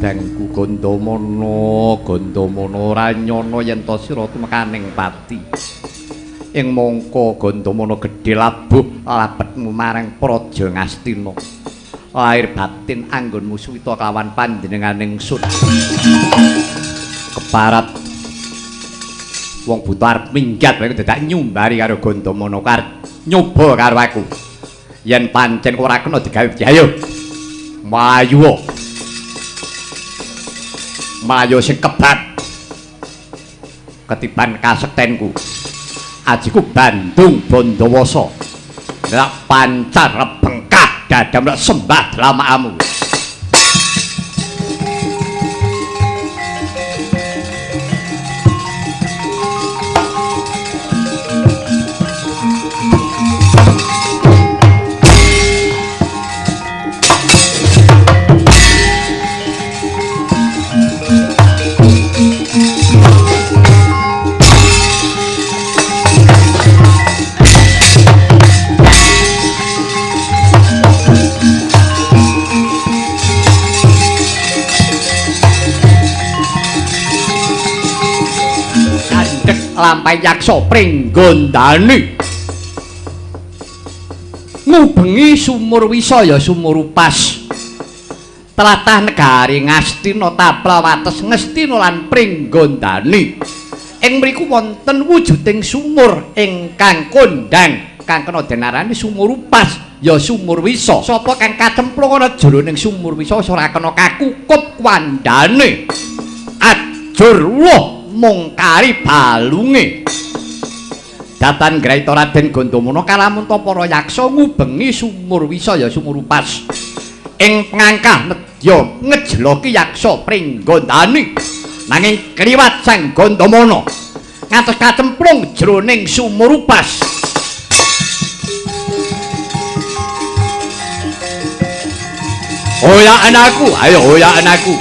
kadangku Gandamana ora nyana yen to sira tumekaning pati. Ing mangka Gandamana gedhe labuh labetmu marang Praja Ngastina. Lahir batin anggonmu suwita kelawan panjenenganing sun. Keparat wong buta arep minggat wae dadak nyumbari karo Gandamana nyoba karo aku. Yen pancen ora kena digawe ayo. Mayu sing kebat ketiban kasektenku ajiku Bandung Bandawasa nek pancar bengkak dadam sembah lamamu. Lampai yaksa pringgondani ngubengi sumur wisaya sumur upas tlatah negari Ngastina tapla wates Ngastina lan pringgondani ing mriku wonten wujuding sumur ingkang kondhang kang kena denarani sumur upas ya sumur wisa sapa kang kacemplung ana jroning sumur wisa ora kena kakukup wandane ajur woh mungkari balunge datan Graita Raden Gandamana kalamun para yaksa ngubengi sumur wisa ya sumur upas ing pangangkah nedya ngejloki yaksa pringgondani nanging kliwat sang Gandamana ngantos kacemplung jroning sumur upas. Oya anakku, ayo oya anakku.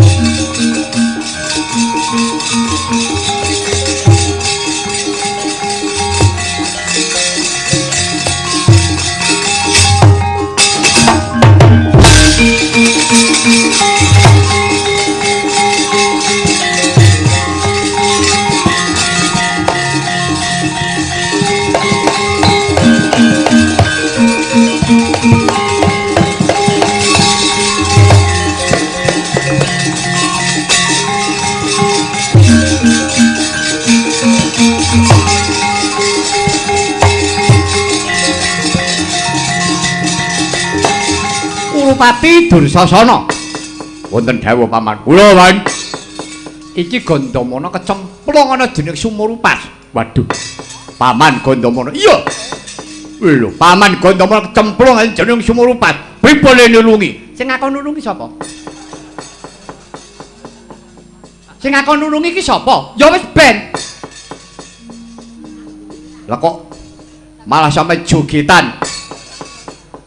Pati Dursasana wonten dawuh paman kula wan iki Gandamana kecemplung ana jeneng sumur upas. Waduh paman Gandamana iya lho paman Gandamana kecemplung ana jeneng sumur upas pripun nulungi sing ngakon nulungi sapa iki sapa ya wis ben lah kok malah sampe jogetan.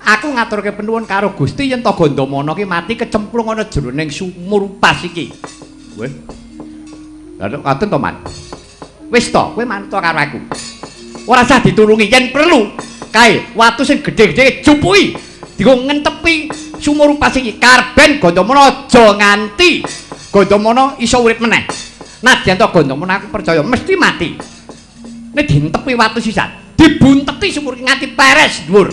Aku ngaturke penuwun karo Gusti yen to Gandamana ki mati kecemplung ana jroning sumur upas iki. Weh. Lah ngoten to, Man. Wis to, kowe manut karo aku. Ora usah ditulungi yen perlu. Kae watu sing gedhe-gedhe jupuki dienggo ngentepi sumur upas iki. Karben Gandamana aja nganti Gandamana iso urip meneh. Nadyan to Gandamana aku percaya mesti mati. Nek dientepi watu sisan, dibunteti sumur iki nganti peres dhuwur.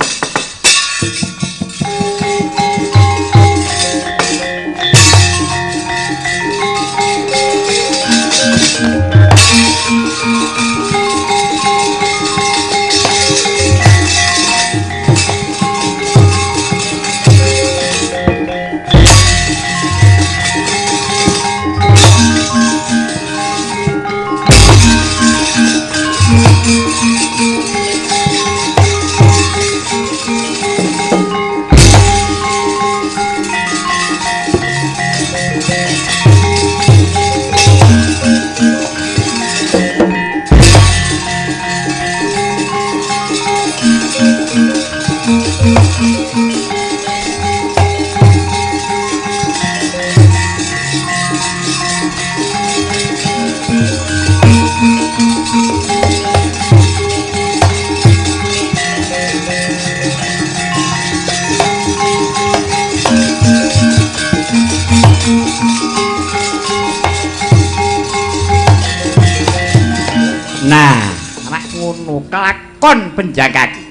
kelakon penjagaku.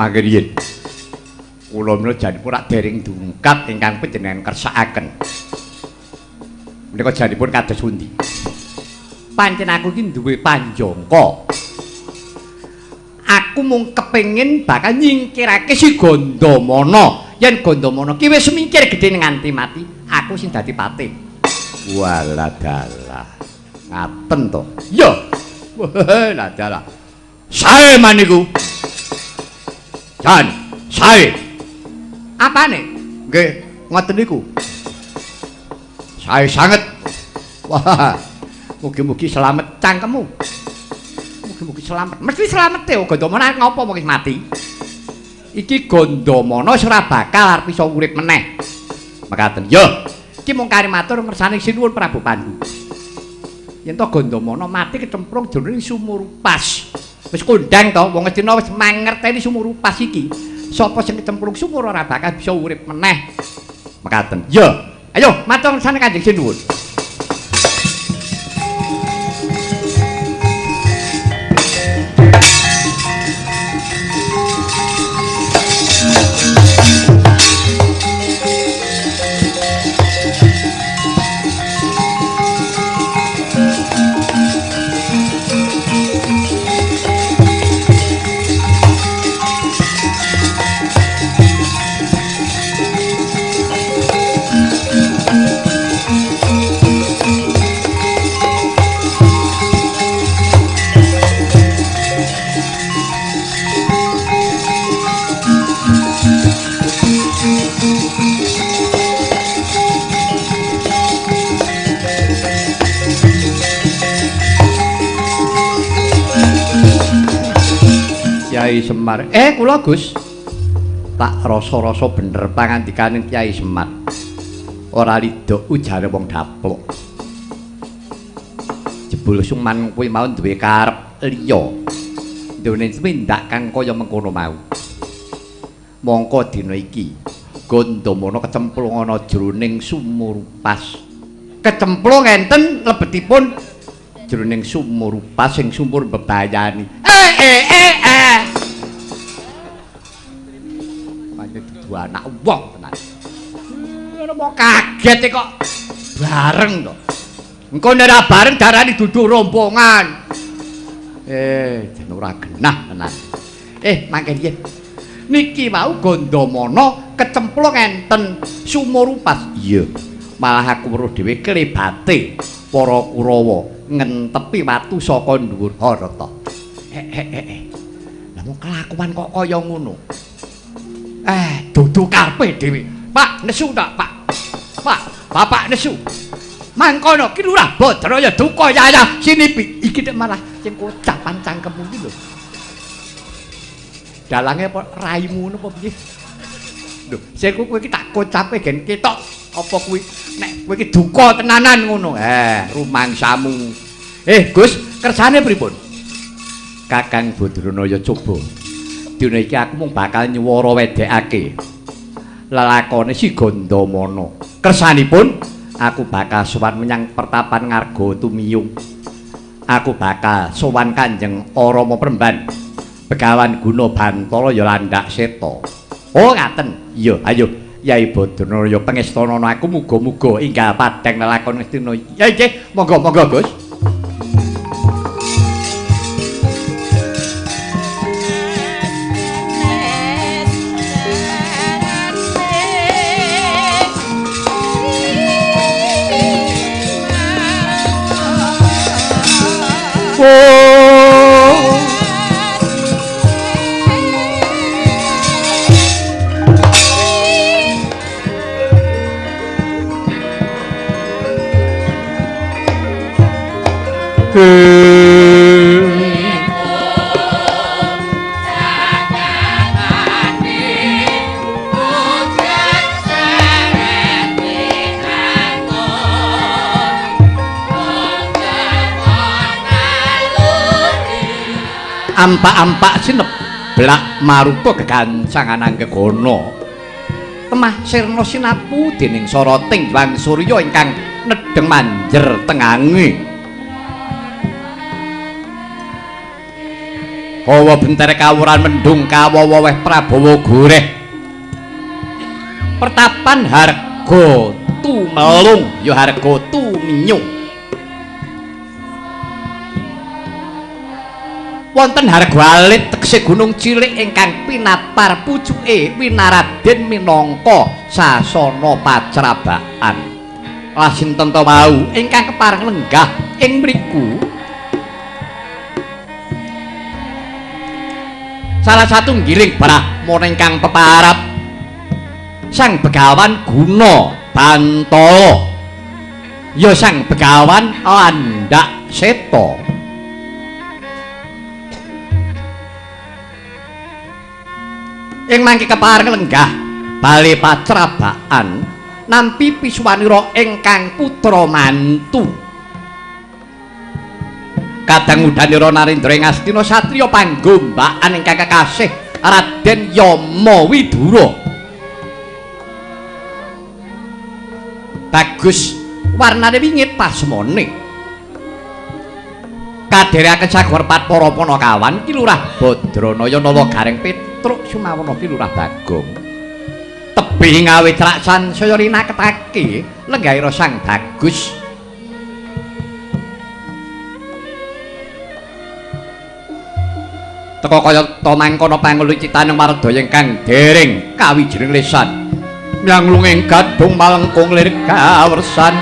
Mangke riyen kula menawa janipun rak dereng dungkat ingkang panjenengan kersakaken. Menika janipun kados pundi? Pancen aku iki duwe panjangka. Aku mung kepengin bakal nyingkirake si Gandamana. Yen Gandamana ki wis mikir gedhe nganti mati, aku sing dadi patih. Walah dalah. Ngaten to. Ya. Walah dalah. Sae maniku. Jan, sae. Apane? Nggih, ngoten niku. Sae sanget. Wah. Mugi-mugi selamat cangkemmu. Mugi-mugi selamat. Mesti selamat e Gandamana ngopo wis mati. Iki Gandamana ora bakal arep iso urip meneh. Mekaten. Yo. Iki mung kari matur ngersane sinuwun Prabu Pandu. Yen to Gandamana mati kecemplung jroning Sumurupas. Wis kondang to wong Astina wis mangerteni Sumurupas iki. Sapa sing kecemplung sumur ora bakal bisa urip meneh. Mekaten. Yo. Ayo matur ngersane Kanjeng Sinuwun. Kyai Semar. Kula Gus. Tak rasa-rasa bener pangandikaning Kyai Semar. Ora lidok ujare wong daplok. Jebul Suman kuwi mau duwe karep liya. Ndone tumindak kang kaya mengkono mau. Mongko dina iki Gandamana kecemplung ana jroning Sumurupas. Kecemplung enten lebetipun jroning Sumurupas sing sumur bebayani. Dua anak wong tenan. Ngono mau kaget kok bareng to. Engko nek bareng darani dudu rombongan. Jan ora genah tenan. Mangke yen niki mau Gandamana kecemplung enten Sumurupas. Iya. Malah aku weruh dhewe klebate para Kurawa ngentepi watu saka dhuwur Harata. Lah mau kelakuan kok kaya ngono. Dudu karepe dhewe. Pak, nesu tak, Pak? Pak, Bapak nesu. Mangkono ki Lurah Badraya duka yayah sinipi. Iki nek malah sing kocapan cangkemmu iki lho. Dalange apa raimu napa piye? Lho, sing kowe iki tak kocape gen ketok apa kuwi nek kowe iki duka tenanan ngono. Rumangsamu. Gus, kersane pripun? Kakang Badranaya coba. Dina iki aku mung bakal nyuwara wedekake lelakone si Gandamana. Kersanipun aku bakal sowan menyang pertapan Ngarga Tumiyung. Aku bakal sowan Kanjeng Rama Premban. Begawan guna Bantala ya landhak seta. Oh ngaten. Iya, ayo Yai Badranaya pangestanana aku muga-muga enggal padhang lelakon Ngastina. Ya nggih, monggo-monggo Gus. Ampak-ampak sinep blak marupa gegancangan Anggegana. Temah sirna sinapu dening soroting Hyang Surya ingkang nedheng manjer tengange. hawa benter kawuran mendung kawawa weh Prabowo goreh pertapan harga tumelung ya harga tuminyung wonten harga alit tekse gunung cilik ingkang pinapar pucuke winaraden minangka sasana pacrabaan lasinten to wau ingkang kepareng lenggah ing mriku salah satu ngiring brahmana ingkang peparap Sang Begawan Guna Bantala ya Sang Begawan Landak Seta ing mangke kepareng lenggah bali pacrabaan nampi pisuwanira ingkang putra mantu kadang udanira Narendra ing Astina satriya panggombakan ingkang kekasih Raden Yama Widura bagus warnane wingit pasmone kadherekaken sagor pat para panakawan ki Lurah Badranaya Nawa Gareng Petruk Sumawana ki Lurah Bagong tebih ngawe traksan saya rinaketake lenggahira Sang Bagus teka kaya ta mangkono pangulucitaning Wardaya ingkang dereng kawijining lesan nyanglunging gadung malengkung lirik kawersan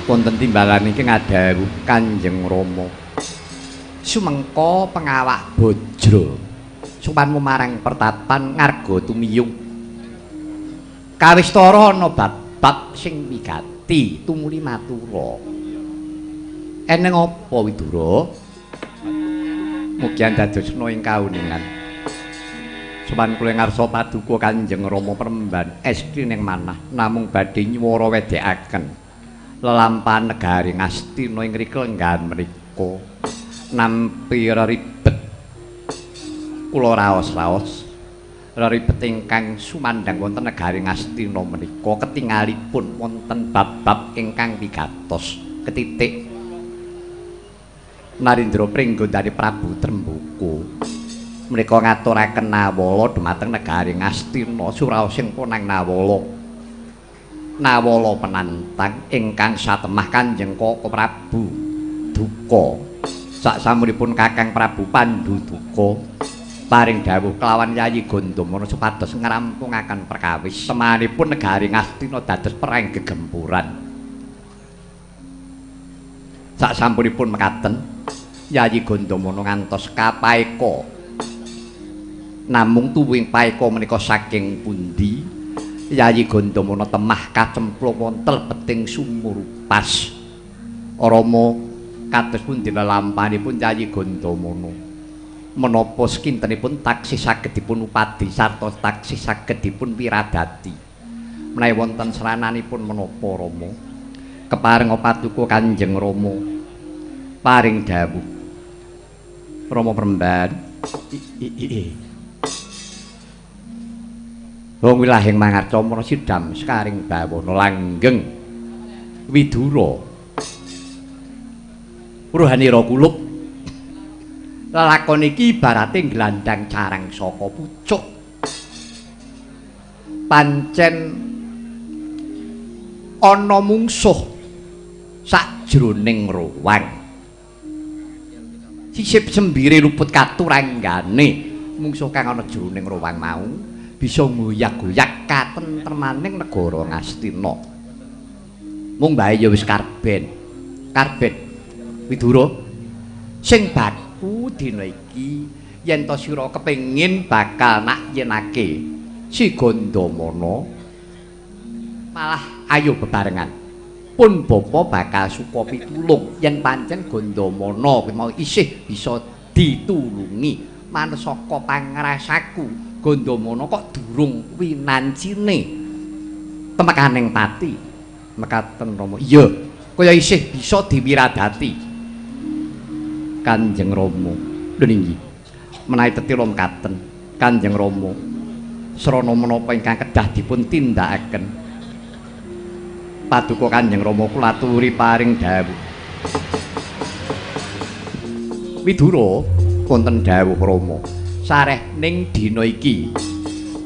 wonten timbalan iki ngadawu Kanjeng Rama sumengko pengawak Bajra supanmu marang pertapan ngarga tumiyung kawistara ana bab sing wigati tumuli matura eneng apa Widura mugi andadosna ing kauningan sopan kula ngarsa paduka Kanjeng Rama Peremban estri ning manah namung badhe nyuwara wedhekaken lelampahan negari Ngastina ing rika lenggahan mriku nampi ribet kula raos-raos ribet ingkang sumandang wonten negari Ngastina menika ketingalipun wonten bab-bab ingkang wigatos ketitik Narendra Pringgondani Prabu Trembuku menika ngaturaken nawala dhumateng negari Ngastina suraosing ponang nawala penantang ingkang satemah Kanjeng Koko Prabu Duka saksampunipun Kakang Prabu Pandhu Duka paring dawuh kelawan Yayi Gandamana supados ngrampungaken perkawis semanipun negari Ngastina dados perang gegempuran saksampunipun mekaten Yayi Gandamana ngantos kapaeka namung tuwuhing paeka menika saking pundi Yayi Gandamana temah kacemplung wonten beting sumurupas Rama kados pundi lelampahanipun Yayi Gandamana menapa sekintenipun taksih saged dipun upadi sarta taksih saged dipun wiradati menawi wonten serananipun menapa Rama kepareng paduka Kanjeng Rama paring dawuh Rama Peremban wong wilahing mangarcana sidam sekaring bawana langgeng Widura ruhanira kulup lelakon iki ibarate glandang carang saka pucuk pancen ana mungsuh sajroning ruwang sisip sembire luput katuranggane mungsuh kang ana jroning ruwang mau bisa nguyak-guyak katentremaning negara Ngastina mung bae ya wis karben Widura sing baku dina iki yen to sira kepengin bakal nak yenake si Gandamana malah ayo bebarengan pun bapa bakal suka pitulung yen pancen Gandamana kuwi mau isih bisa ditulungi manut saka pangrasaku Gandamana kok durung winancine temekaning pati mekaten Rama iya kaya isih bisa diwiradati Kanjeng Rama lho nggih menawi tetira mekaten Kanjeng Rama srana menapa ingkang kedah dipun tindakaken Paduka Kanjeng Rama kula aturi paring dawuh. Widura wonten dawuh Rama. Sareh ning dina iki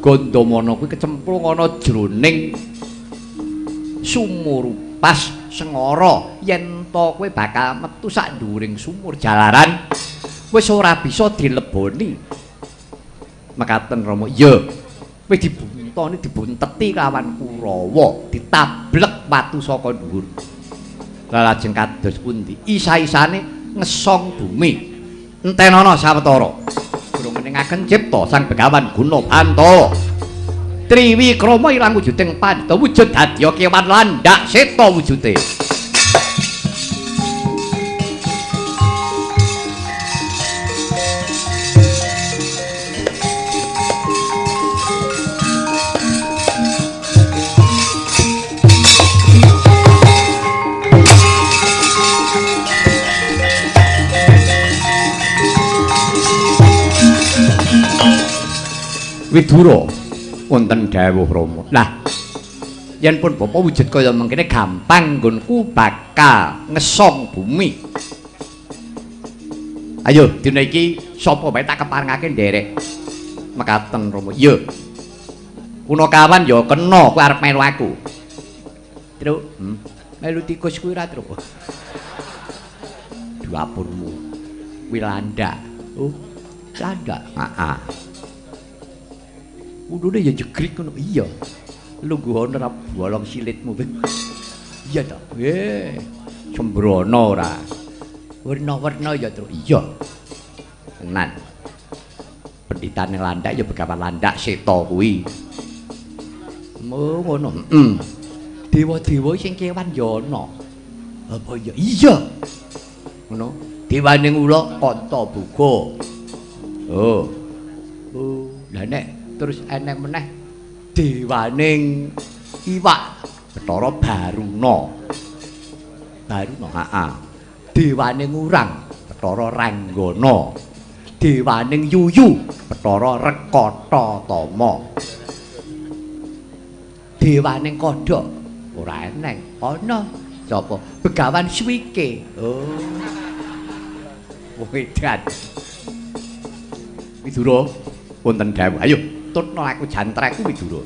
Gandamana kuwi kecemplung ana jroning sumur pas sengara yen to kowe bakal metu sak dhuwuring sumur jalaran wis ora bisa dileboni. Mekaten Rama, ya kowe dibuntoni dibunteti lawan Kurawa, ditablek watu saka dhuwur. Lah lajeng kados pundi? Isa-isane ngesong bumi. Entenana sawetara. Durung ngeningaken cipta Sang Begawan Gunabantala. Triwikrama ilang wujuding pandha wujud dadya kewan landhak seta wujude. Widura wonten dawuh Rama. Lah yen pun bapa wujud kaya mengkene gampang nggonku bakal ngesong bumi. Ayo dina iki sapa bae tak keparengake nderek. Mekaten Rama. Ya. Punakawan ya kena kowe arep melu aku. Truk, melu tikus kuwi ra truk. Dapurmu. Kuwi landak. Oh, landak. Heeh. Udune ya jegrik ngono. Iya. Lungguhane ra bolong silitmu. Iya ta. Sembrono ora. Werna-werna ya, Tru. Iya. Tenan. Penditane landak ya Begawan Landak Seta kuwi. Ngono. Dewa-dewa sing kewan ya ana. Apa ya? Iya. Ngono. Dewaning ula Kanta Buga. Oh. Oh, lah nek terus enek meneh dewaning iwak Bathara Baruna. Baruna, heeh. Dewaning urang Bathara Ranggana. Dewaning yuyu Bathara Rekathatama. Dewaning kodhok ora eneng. Ana sapa? Begawan Swike. Oh. Wong edan. Widura wonten dawuh. Ayo tutno aku jantreku Widura.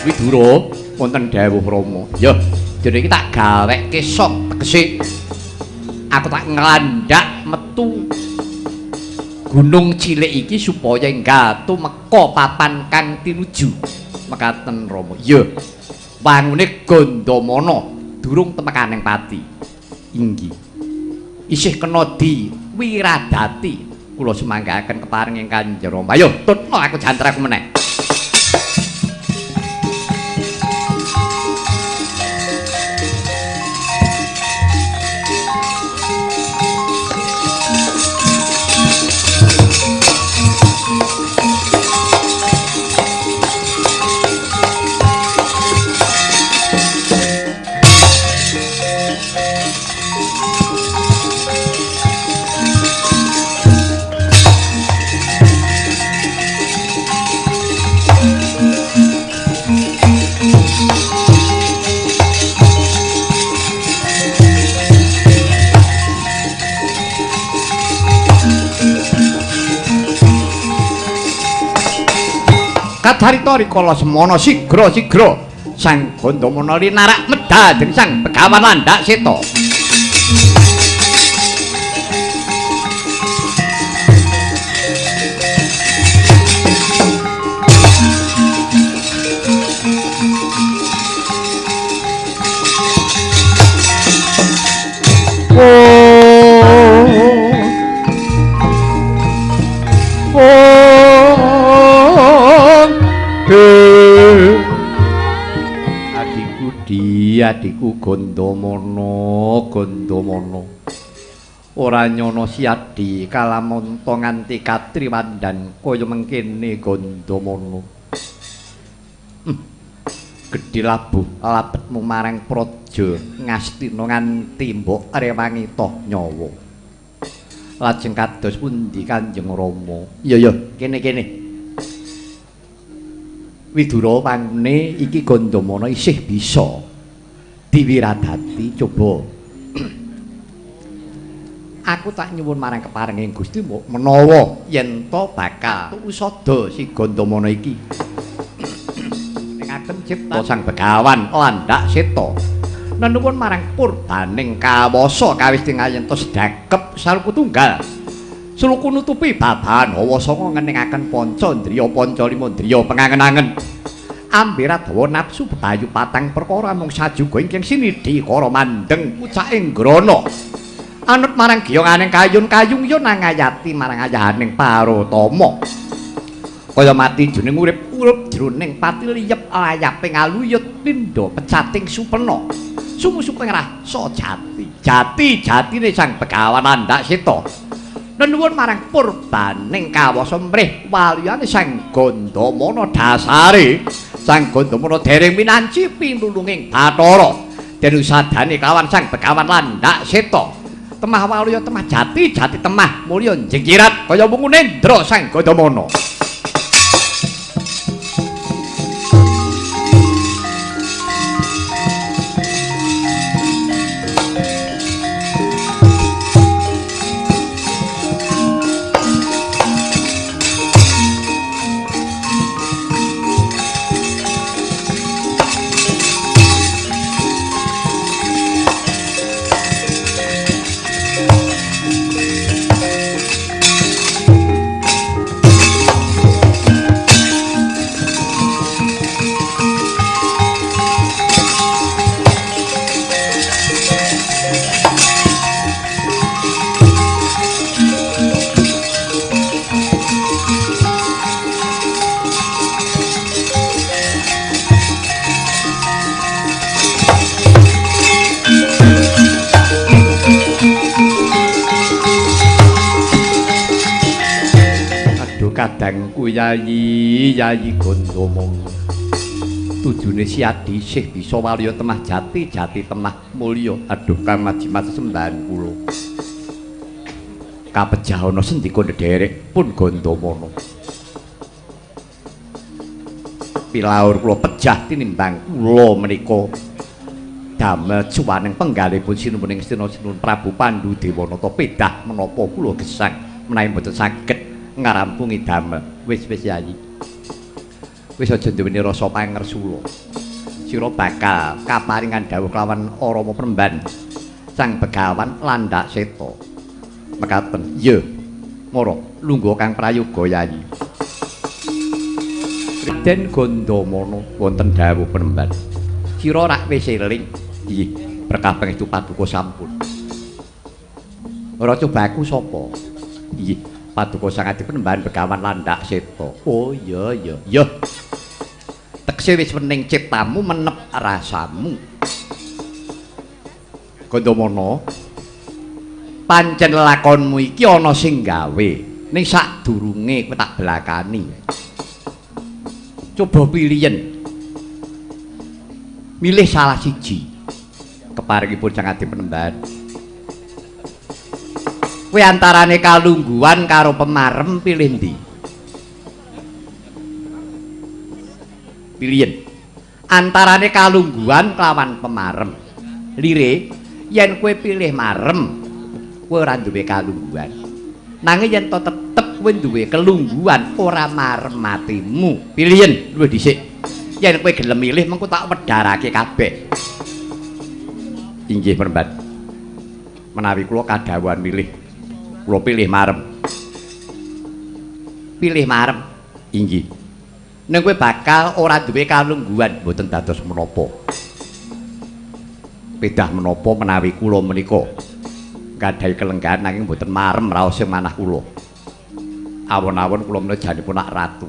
Widura wonten dawuh Rama. Ya, dene iki tak gaweke sok tegese aku tak nglandhak metu gunung cilik iki supaya enggal tumeka papan kang tinuju. Mekaten Rama. Ya, wangune Gandamana durung temekaning pati. Inggih. Isih kena diwiradati. Kula semanggaken keparing Kanjeng Rama. Ayo tutno aku jantreku meneh. Kadarita rikala semana sigra-sigra Sang Gandamana linarak medal dening Sang Begawan Landak Seta. Oh adikku Gandamana. Ora nyono siadi kalamonto nganti katriwandan kaya mengkene Gandamana. Gedhe labuh labetmu marang praja Ngastina nganti mbok rewangi toh nyawa. Lajeng kados pundi Kanjeng Rama? Ya kene. Widura pangune iki Gandamana isih bisa diwiradati coba. Aku tak nyuwun marang keparenging Gusti menawa yen to bakal usada si Gandamana iki ningaken cipta Sang Begawan Landhak Seta nuwun marang purbaning kawasa kawis ngayentos dakep saluku tunggal suluku nutupi babahan hawa sanga ngeningaken pancandriya pancalima-ndriya pengangen-angen ambirat dawa nafsu bebayu patang perkara mung sajuga ingkang sinidhi kara mandeng pucaking grana anut marang giyonganing kayun-kayung ya nangayati marang ayahaning Parotama kaya mati juning urip jroning pati liyep layaping aluyut pindha pecating supena sumusuking rasa jati-jatine Sang Begawan Landhak Seta nuwun marang purbaning kawasa mrih waliyane Sang Gandamana dasare Sang Gandamana dereng minanci pinulunging Bathara den usadane kawan Sang Begawan Landhak Seta temah waliya temah jati temah mulya jengkirat kaya mungune Ndra Sang Gandamana. Kadangku Yayi Gandamana tujune siadi isih bisa waliya temah jati temah mulya aduh Kang Majimat sembahan kula kapejah ana sendika ndederek pun Gandamana pilaur kula pejah tinimbang kula menika damel juwaning penggalipun sinuwuning Sinun Prabu Pandhu Dewanata pedah menapa kula gesang menawi mboten saged ngarampungi damel wis Yayi wis aja duweni rasa pangersula sira bakal kaparingan dawuh kelawan Rama Premban Sang Begawan Landhak Seta mekaten ya mara lungguh Kang Prayoga Yayi Den Gandamana wonten dawuh Premban sira rak wis eling nggih berkah pangestu paduka sampun ora cobaku sapa nggih Paduka Sang Adi Penembahan Begawan Landhak Seta. Oh iya. Tekse wis wening ciptamu menep rasamu. Gandamana pancen lakonmu iki ana sing gawe ning sadurunge kowe tak belakani. Coba pilihen. Milih salah siji. Keparingipun Sang Adi Penembahan. Kowe antarane kalungguhan karo pemarem pilih ndi? Pilihan. Antarane kalungguhan kelawan pemarem. Lire, yen kowe pilih marem, kowe ora duwe kalungguhan. Nanging yen to tetep kowe duwe kelungguhan ora marem matimu. Pilihan luwih dhisik. Yen kowe gelem milih mengko tak wedharake kabeh. Inggih Perembat. Menawi kula kadhawuhan milih kula pilih marem. Pilih marem. Inggih. Nek kowe bakal ora duwe kalungguhan mboten dados menapa. Pedah menapa menawi kula menika gadhahi kelenggahan nanging mboten marem raos sing manah kula. Awon-awon kula menika janipun nak ratu.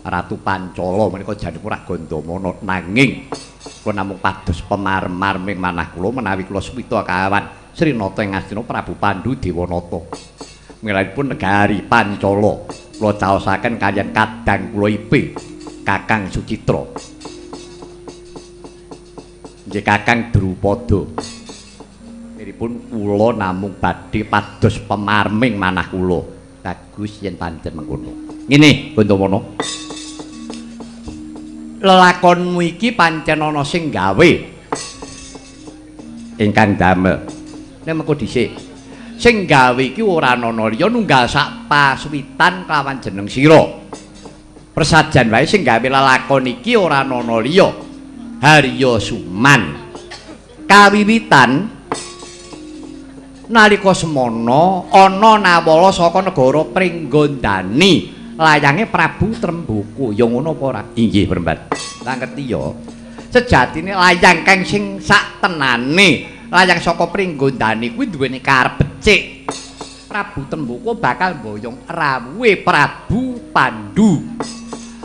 Ratu Pancala menika janipun rak Gandamana nanging kula namung pados pemar-marming manah kula menawi kula suwita kawan Srinata ing Astina Prabu Pandhu Dewanata. Milanipun negari Pancala kula caosaken kaliyan kadang kula ipe Kakang Sucitra. Nggih Kakang Drupada. Miripun kula namung badhe pados pemarming manah kula. Bagus yen pancen mengkono. Ngene, Gandamana. Lelakonmu iki pancen ana sing gawe ingkang damel. Nek mengko dhisik. Sing gawe iki ora ana liya nunggal sak paswitan kelawan jeneng sira. Persajan wae sing gawe lelakon iki ora ana liya. Harya Suman. Kawiwitan nalika semana ana nawala saka negara Pringgondani layange Prabu Tremboko. Ya ngono apa ora? Inggih, Brembat. Lah ngerti ya. Sejatine layang kang sing sak tenane layang saka Pringgondani kuwi duweni karep becik. Prabu Tremboko bakal mboyong rawuhe Prabu Pandhu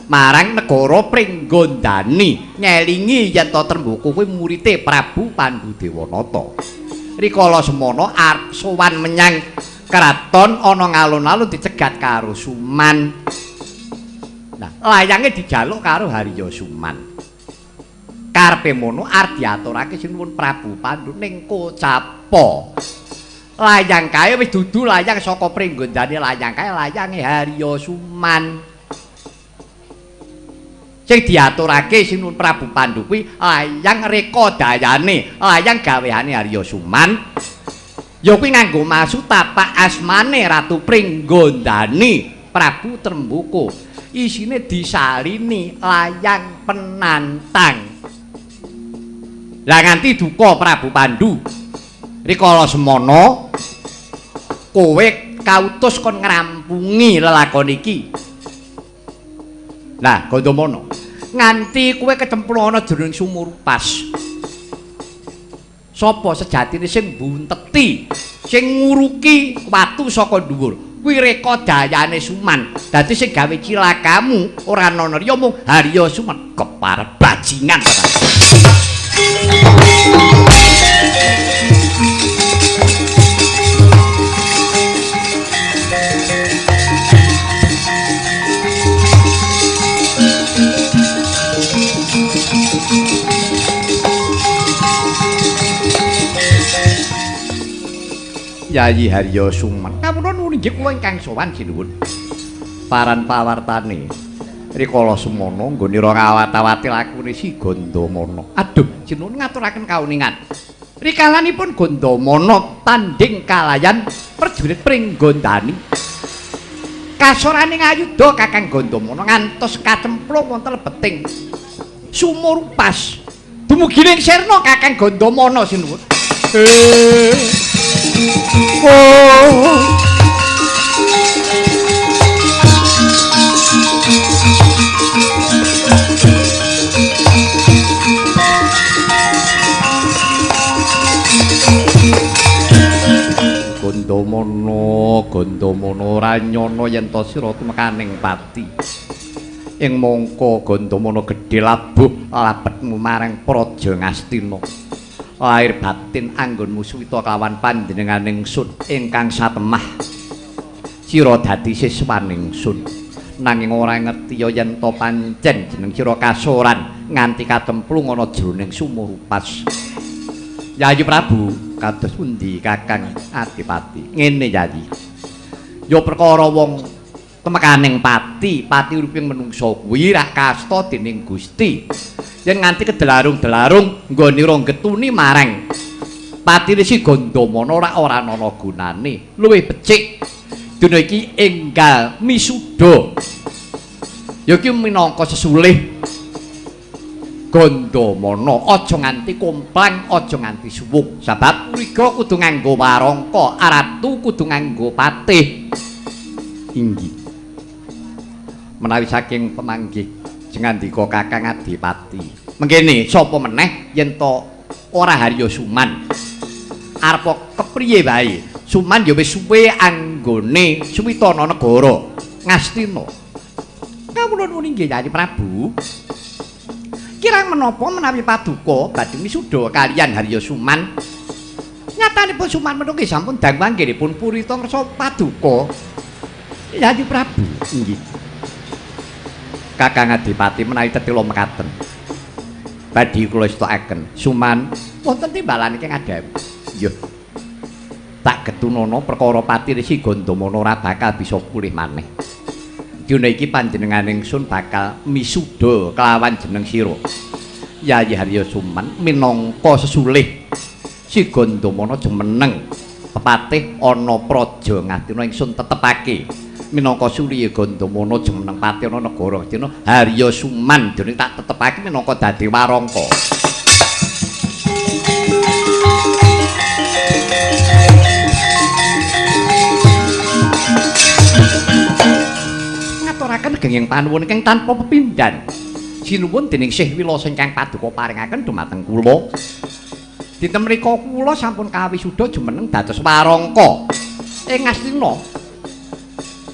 marang negara Pringgondani ngelingi yen to Tremboko kuwi murite Prabu Pandhu Dewanata. Rikala semana arep sowan menyang kraton ana ngalun-alun dicegat karo Suman. Nah, layange dijaluk karo Harya Suman. Karepe mono arep diaturake sinuwun Prabu Pandhu ning Kocapa. Layang kae wis dudu layang saka Pringgondani, layang kae layange Harya Suman. Sing diaturake sinuwun Prabu Pandhu kuwi layang reka dayane, layang gaweane Harya Suman. Ya kuwi nganggo maksud tapak asmane Ratu Pringgondani Prabu Tremboko. Isine disalini layang penantang. Lah nganti duka Prabu Pandhu. Rikala semana kowe kautus kon ngrampungi lelakon iki. Lah Gandamana, nganti kowe kecemplung ana jroning sumur pas. Sapa sejatine sing bunteti, sing nguruki watu saka dhuwur? Kuwi reka dayane Suman. Dadi sing gawe cilakamu ora ana liya mung Harya Suman. Keparep bajingan to. Yayi Harya Suman. Kamunon nggih kula ingkang sowan sinuwun. Paran pawartane rikala semana nggonira ngawat-awati lakune si Gandamana. Aduh, sinuwun ngaturaken kauningan. Rikalanipun Gandamana tanding kalayan prajurit Pringgondani. Kasorane ngayuda Kakang Gandamana ngantos kacemplung wonten lebeting sumur pas. Dumugi ning sirna Kakang Gandamana sinuwun. Gandamana ora nyana yen to sira tumekaning pati. Ing mangka Gandamana gedhe labuh labetmu marang Praja Ngastina. Lahir batin anggonmu suwita kelawan panjenenganing sun ingkang satemah. Sira dadi siswaning sun. Nanging ora ngerti yen to pancen jeneng sira kasoran nganti katemplung ana jroning sumur pas. Yayi Prabu, kados pundi Kakang Adipati? Ngene Yayi. Ya perkara wong temekaning pati uriping menungsa kuwi rak kasta dening Gusti. Yen nganti kedelarung-delarung nggonira getuni marang patine si Gandamana ora ana gunane. Luwih becik dina iki enggal misuda. Ya iki minangka sesulih Gandamana aja nganti komplang, aja nganti suwung. Sebab mriga kudu nganggo warangka, ratu kudu nganggo patih. Inggih. Menawi saking pemanggih jengandika Kakang Adipati. Mengkene sapa meneh yen to ora Harya Suman. Arep kepriye wae. Suman ya wis suwe anggone Suwitana negara Ngastina. Kawula nuwun inggih Yayi Prabu. Kirang menapa menawi Paduka badhe misuda kaliyan Harya Suman. Nyatanipun Suman menika sampun dangu anggenipun purita ngersa Paduka. Yayi Prabu. Nggih. Kakang Adipati menawi tetela mekaten. Badhe kula istakaken. Suman wonten timbalan ingkang ngadhep. Nggih. Tak getunana perkara Pati Resi Gandamana ora bakal bisa pulih maneh. Dina iki panjenengan ingsun bakal misuda kelawan jeneng sira. Yayi Harya Suman minangka sesulih si Gandamana jumeneng pepatih ana praja ngadina ingsun tetepake minangka Surya Gandamana jumeneng pati ana negara Ngastina Harya Suman dene tak tetepake minangka dadi warangka. Ngaturaken genging panuwun ingkang tanpa pepindhan sinuwun dening Syekh Wilasa ingkang Paduka paringaken dumateng kula. Dinten mrika kula sampun kawisuda jumeneng dados warangka ing Ngastina.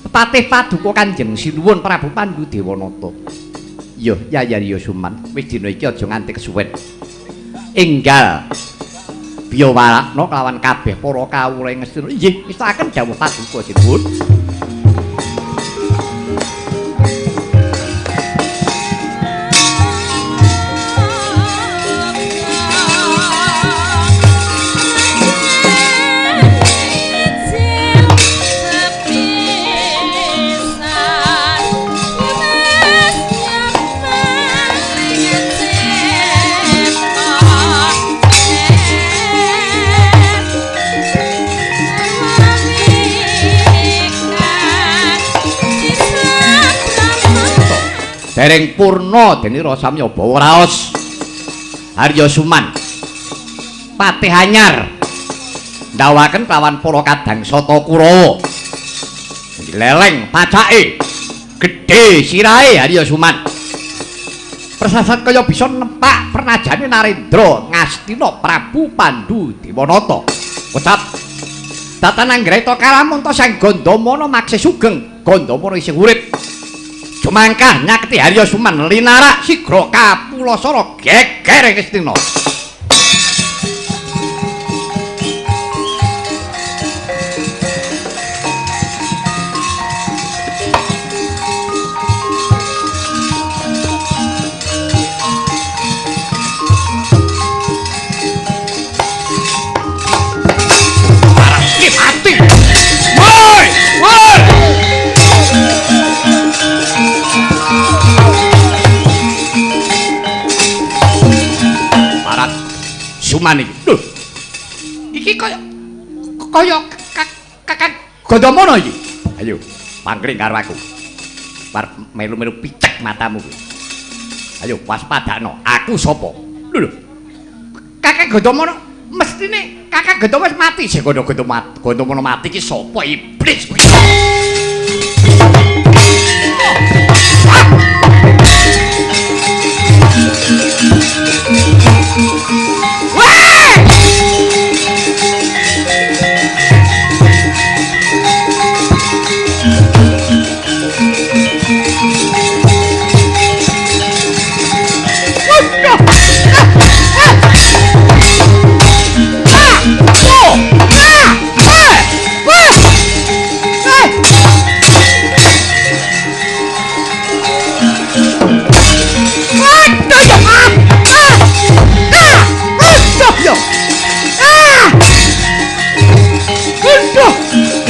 Patih Paduka Kanjeng Sinuwun Prabu Pandhu Dewanata. Yo, Yayi Harya Suman, wis dina iki aja nganti kesuwen. Enggal biya warakna kelawan kabeh para kawula ing Ngastina. Nggih, istakaken dawuh Paduka Sinuwun. Dereng purna dene rasamya bawa raos Harya Suman Patih anyar ndawaken kelawan para kadang sata Kurawa leleng pacake gedhe sirahe Harya Suman persasat kaya bisa nempak pernajane Narendra Ngastina Prabu Pandhu Dewanata ucap datan anggreta kalamunta sang Gandamana maksih sugeng Gandamana isih urip Jumangkah nyaketi Harya Suman linarak sigra kapulasara geger ing Ngastina. Suman iki. Lho. Iki kaya Kakang Gandamana iki. Ayo, pangkring karo aku. Bar melu-melu picek matamu kuwi. Ayo waspadakno. Aku sapa? Lho. Kakang Gandamana mestine Kakang Gandamana wis mati. Sing Gandamana mati iki sapa iblis kuwi?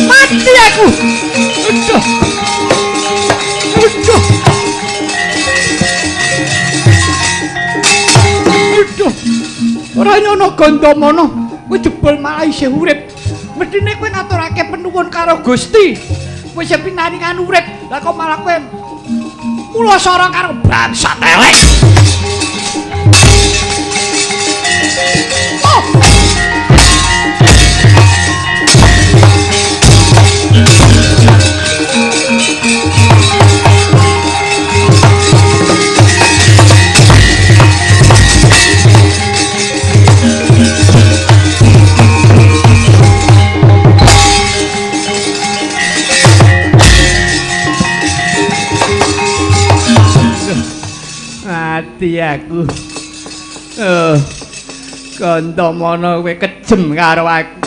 Mati aku. Ora nyono Gandamana, kowe jebul malah isih urip. Mestine kowe ngaturake penuwun karo Gusti. Kowe isih pinaringan urip, lah kok malah kowe mulasara karo bangsat elek. mati aku. Gandamana kowe kejem karo aku.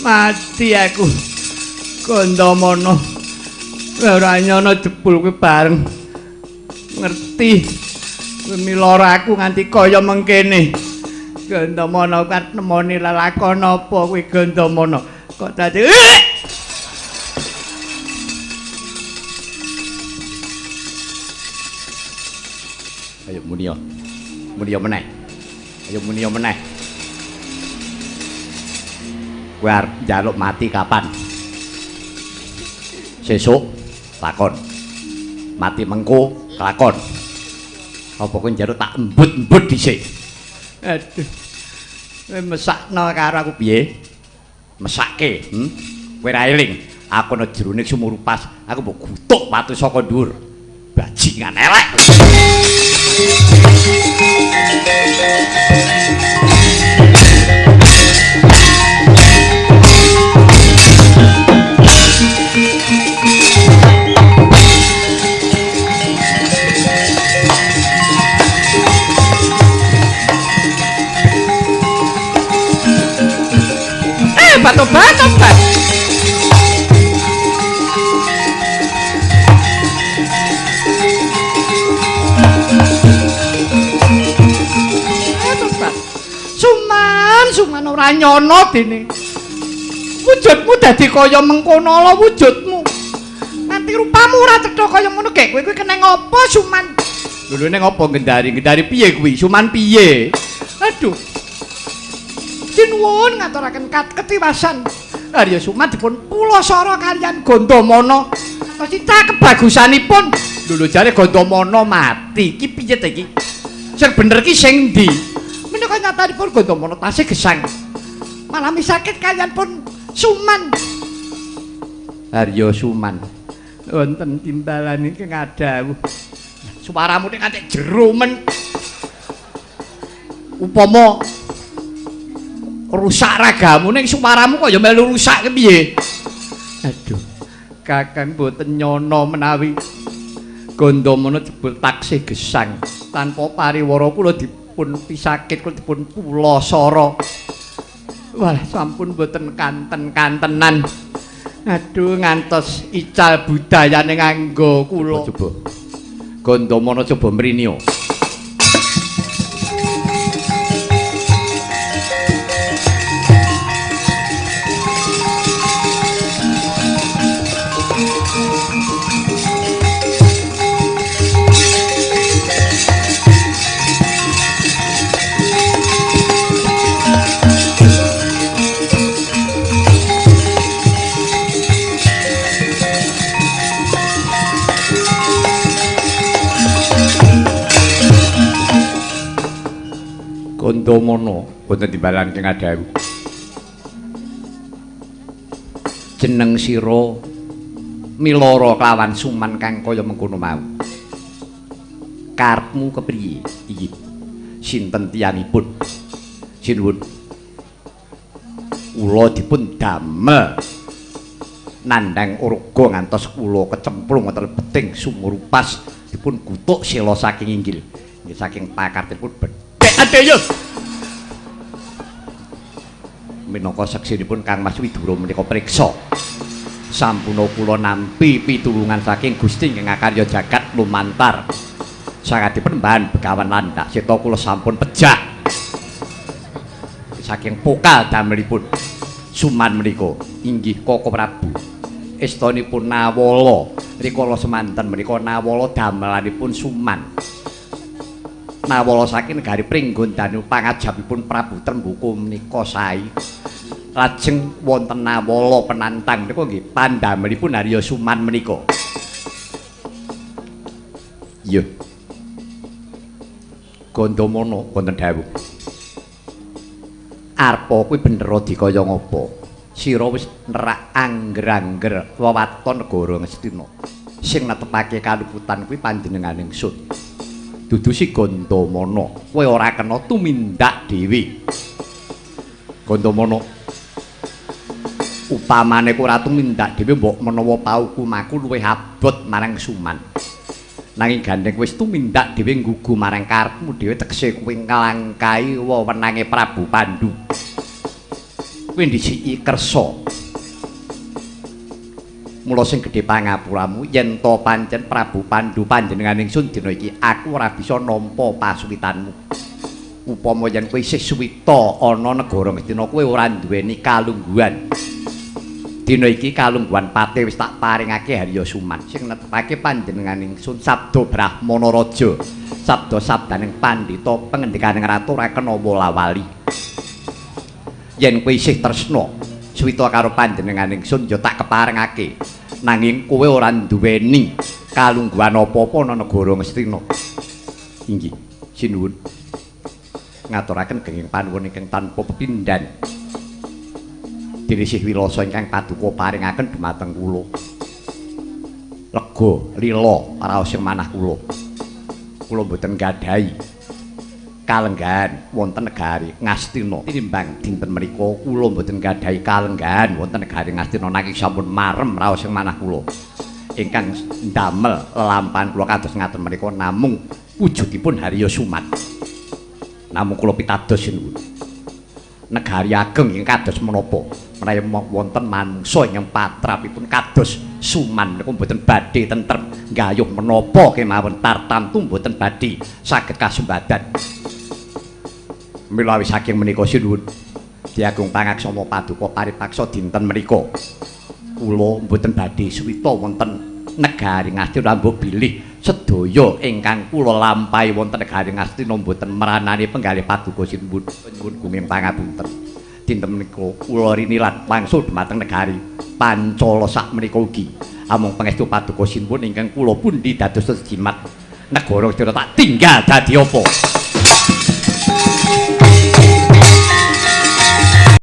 Mati aku. Gandamana. Ora nyana jebul kowe bareng. Ngerti. Kowe milora aku nganti kaya mengkene. Gandamana kan nemoni lelakon apa kowe Gandamana? Kok dadi Ayo muni meneh. Ayo muni meneh. Kowe arep njaluk mati kapan? Sesuk lakon. Mati mengko lakon. Apa kowe njaluk tak embut-embut dhisik? Aduh. Kowe mesakno karo aku piye? Mesake, Kowe ra eling, aku ana jerone sumurupas, aku mbok gutuk watu saka dhuwur. Bajingan elek. Tobat. Suman ora nyono dene. Wujudmu dadi kaya mengkono la wujudmu. Nanti rupamu ora cetha kaya ngono gek kowe kena ngopo Suman? Lho ning ngopo Gendari piye kuwi? Suman piye? Aduh. Sinuwun ngaturaken ketiwasan. Arya Suman dipun pulasara kaliyan Gandamana. Cita kebagusanipun. Lho jare Gandamana mati. Iki piye ta iki? Sing bener ki sing ndi? Menika nyatanipun Gandamana tasih gesang. Malah misakit kaliyan pun Suman. Arya Suman. Wonten timbalan iki ngadhawuh. Suaramu nek kanthi jero men. Upama rusak ragamu ning suaramu kok ya melu rusak ke piye? Aduh. Kakang mboten nyono menawi Gandamana jebul taksih gesang tanpa pariwara kula dipun pisakit kula dipun pulasara. Wah, sampun mboten kanten-kantenan. Aduh, ngantos ical budayane nganggo kula. Coba. Gandamana coba mriniya. Gandamana boten timbalan keng adhawu. Jeneng sira miloro kelawan Suman kang kaya mengkono mau. Karepmu kepriye? Iki sinten tiyangipun? Sinuwun. Kula dipun damel nandhang urga ngantos kula kecemplung wonten beting sumurupas dipun gutuk sela saking inggil. Nggih saking pakartipun Adeyo. Minangka seksinipun Kang Mas Widura menika priksa. Sampuna kula nampi pitulungan saking Gusti ingkang ngakarya jagat lumantar. Sakadipun mbahan Begawan Landak seta kula sampun pejah. Saking pokal damelipun Suman menika inggih Koko Prabu. Estanipun Nawala rikala semanten menika Nawala damelanipun Suman. Nawala saking negari Pringgondanu pangajabipun Prabu Trembuku menika sae. Lajeng wonten Nawala penantang menika nggih pandamelipun Arya Suman menika. Iya. Gandamana wonten dawuh. Arpa kuwi bener dikaya ngapa? Sira wis nerak angger-angger wewaton negara Ngastina. Sing netepake kaluputan kuwi panjenenganing ingsun. Dudu si Gandamana, kowe ora kena tumindak dhewe. Gandamana, upamane kowe ora tumindak dhewe mbok menawa paukumaku luwih abot marang Suman. Nanging Gandeng wis tumindak dhewe nggugu marang karepmu dhewe tegese kuwi nglangkai wewenange Prabu Pandhu. Kuwi ndhisiki kersa. Mula sing gedhe pangapuramu yen to pancen Prabu Pandhu panjenengan ingsun dina iki aku ora bisa nampa pasuwitanmu. Upama yen kowe isih suwita ana negara Ngastina kowe ora duweni kalungguhan. Dina iki kalungguhan pate wis tak paringake Harya Suman sing netepake panjenengan ingsun sabda Brahmana Raja, sabda-sabdaning pandhita pengendikaning ratu ora kena wola-wali. Yen kowe isih tresna suwita karo panjenengan ingsun ya tak keparengake. Nanging kowe ora duweni kalungguhan apa-apa ana negara Ngastina. Inggih, sinuwun. Ngaturaken kenging panuwun ingkang tanpa pepindhan. Dirisih wilasa ingkang paduka paringaken dhumateng kula. Lega lila raos sing manah kula. Kula mboten gadhahi kalenggahan wonten negari Ngastina. Tinimbang dinten menika kula mboten gadhahi kalenggahan wonten negari Ngastina nanging sampun marem raos sing manah kula. Ingkang ndamel lelampahan kula kados ngaten menika namung wujudipun Harya Suman. Namung kula pitados sinuwun. Negari ageng ingkang kados menapa menawi wonten manungsa ingkang patrapipun kados Suman niku mboten badhe tentrem gayuh menapa kemawon tartamtu mboten badhe saged kasumbadan. Mila saking menika sinuwun Ki Agung Pangaksama Paduka paripaksa dinten menika kula mboten badhe suwita wonten negari Ngastina mbok bilih sedaya ingkang kula lampahi wonten negari Ngastina mboten meranani penggalih Paduka sinuwun gunging pangapunten. Dinten menika kula rini lan wangsul dhumateng negari Pancala sak menika ugi amung pangestu Paduka sinuwun ingkang kula pundi dados jimat negara Ngastina tak tinggal dadi apa?